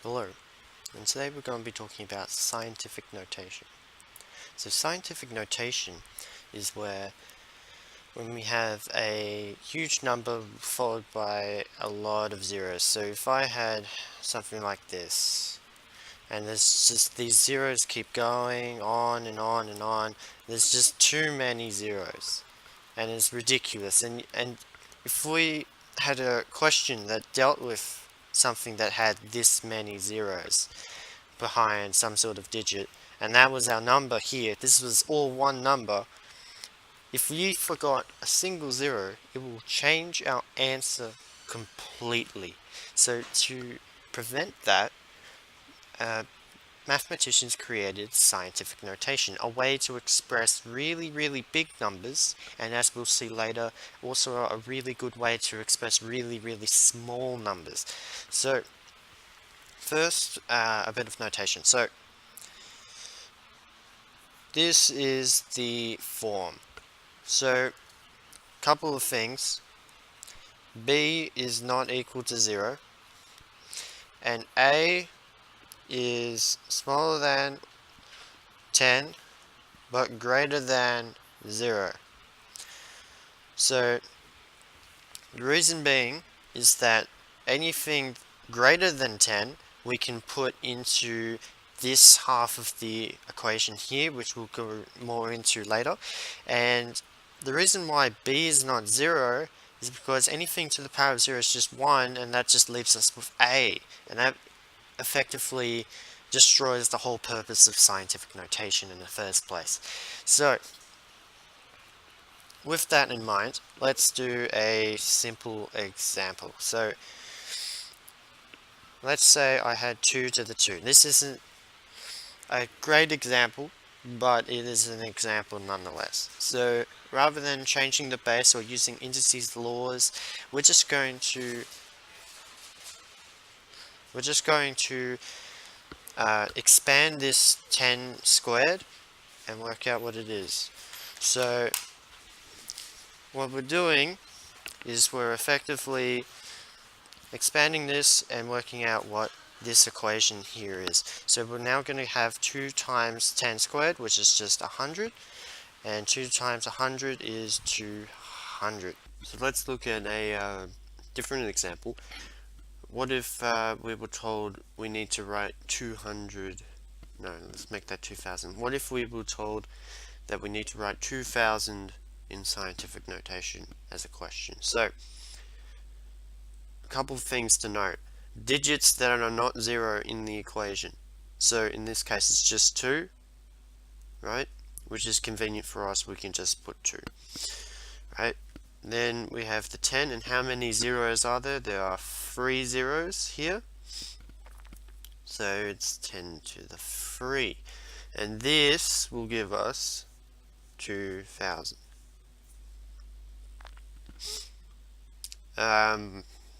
Hello, and today we're going to be talking about scientific notation. So scientific notation is where when we have a huge number followed by a lot of zeros. So if I had something like this, and there's just these zeros keep going on and on and on, there's just too many zeros, and it's ridiculous. And if we had a question that dealt with something that had this many zeros behind some sort of digit, and that was our number here. This was all one number. If we forgot a single zero, it will change our answer completely. So to prevent that, uh, mathematicians created scientific notation, a way to express really big numbers, and as we'll see later, also a really good way to express really small numbers. So first, a bit of notation. So this is the form. So, couple of things. B is not equal to 0, and A is smaller than 10, but greater than 0. So, the reason being is that anything greater than 10 we can put into this half of the equation here, which we'll go more into later. And the reason why B is not 0 is because anything to the power of 0 is just 1, and that just leaves us with A. And that effectively destroys the whole purpose of scientific notation in the first place. So, with that in mind, let's do a simple example. So, let's say I had 2 to the 2. This isn't a great example, but it is an example nonetheless. So rather than changing the base or using indices laws, we're just going to expand this 10 squared and work out what it is. So what we're doing is we're effectively expanding this and working out what this equation here is. So we're now going to have 2 times 10 squared, which is just 100, and 2 times 100 is 200. So let's look at a different example. What if we were told we need to write 200, no, let's make that 2000. What if we were told that we need to write 2000 in scientific notation as a question? So, a couple of things to note. Digits that are not 0 in the equation. So in this case it's just 2, right? Which is convenient for us, we can just put 2, right? Then we have the 10, and how many zeros are there? There are 3 zeros here. So it's 10 to the 3. And this will give us 2000.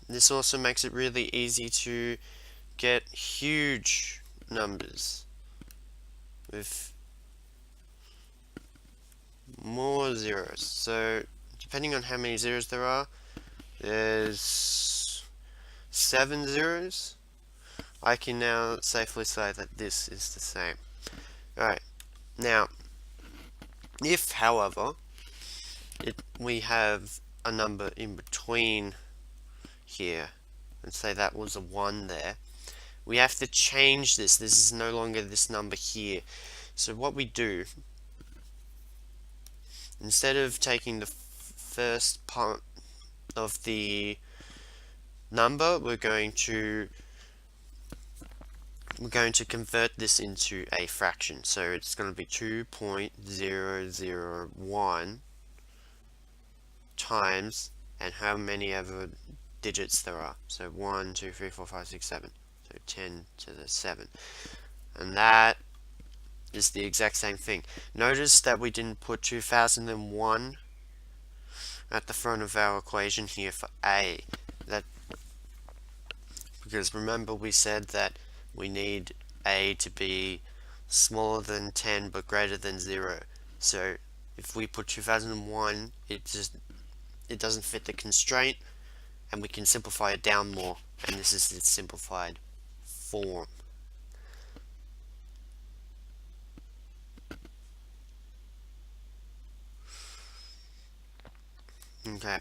This also makes it really easy to get huge numbers with more zeros. So depending on how many zeros there are, there's 7 zeros. I can now safely say that this is the same. Alright, now if however we have a number in between here, and say that was a 1 there, we have to change this. This is no longer this number here. So what we do, instead of taking the first part of the number, we're going to convert this into a fraction. So it's going to be 2.001 times, and how many other digits there are. So 1, 2, 3, 4, 5, 6, 7. So 10 to the 7. And that is the exact same thing. Notice that we didn't put 2001 at the front of our equation here for A. Because remember we said that we need A to be smaller than 10 but greater than 0. So if we put 2001, it doesn't fit the constraint, and we can simplify it down more, and this is the simplified form. Okay.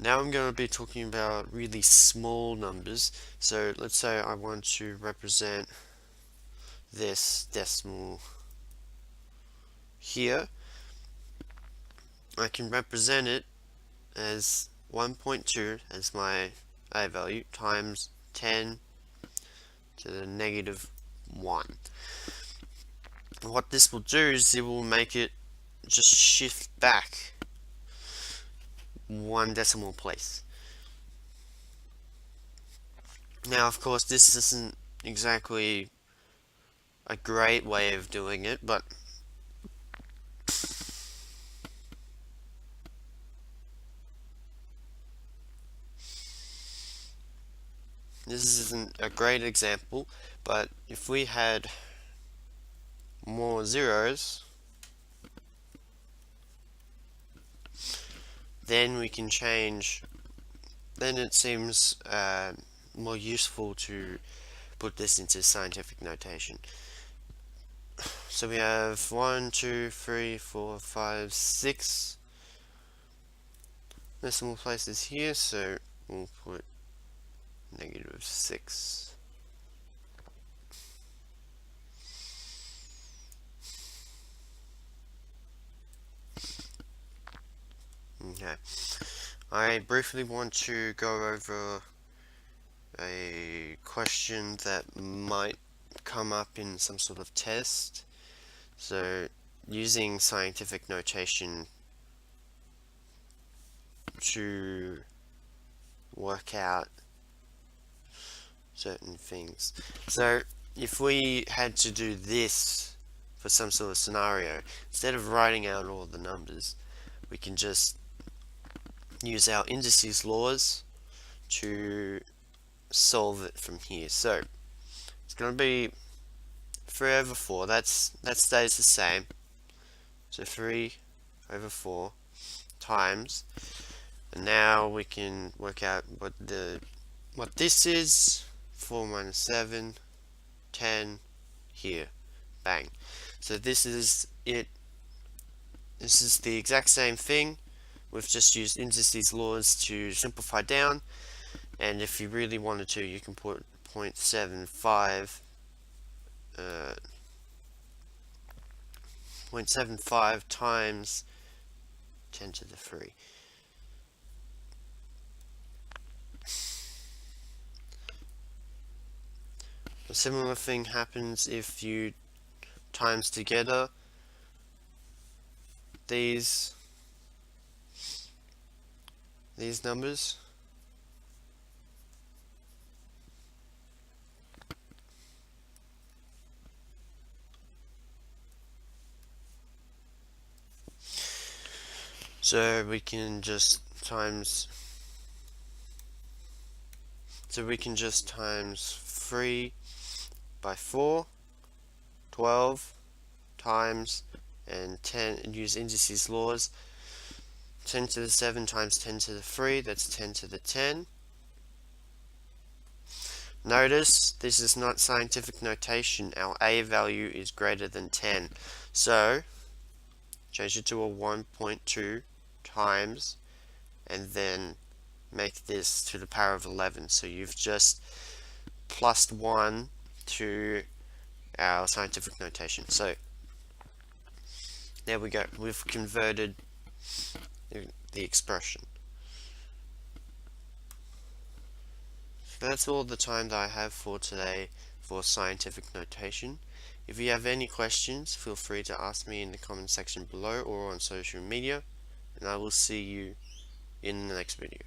Now I'm going to be talking about really small numbers. So let's say I want to represent this decimal here. I can represent it as 1.2 as my A value times 10 to the negative 1. And what this will do is it will make it just shift back one decimal place. Now, of course, this isn't exactly a great way of doing it, but this isn't a great example. But if we had more zeros, then we can change. Then it seems more useful to put this into scientific notation. So we have 1, 2, 3, 4, 5, 6 decimal places here, so we'll put negative 6. Okay. I briefly want to go over a question that might come up in some sort of test. So, using scientific notation to work out certain things. So, if we had to do this for some sort of scenario, instead of writing out all the numbers, we can just use our indices laws to solve it from here. So, it's going to be 3 over 4, that stays the same. So 3 over 4 times, and now we can work out what this is. 4 minus 7, 10 here, bang. So this is it. This is the exact same thing. We've just used indices laws to simplify down, and if you really wanted to, you can put 0.75 0.75 times 10 to the 3. A similar thing happens if you times together these numbers. So we can just times 3 by 4, 12 times, and 10, and use indices laws. 10 to the 7 times 10 to the 3, that's 10 to the 10. Notice this is not scientific notation. Our A value is greater than 10. So change it to a 1.2 times, and then make this to the power of 11. So you've just plus 1 to our scientific notation. So there we go. We've converted the expression. So that's all the time that I have for today for scientific notation. If you have any questions, feel free to ask me in the comment section below or on social media, and I will see you in the next video.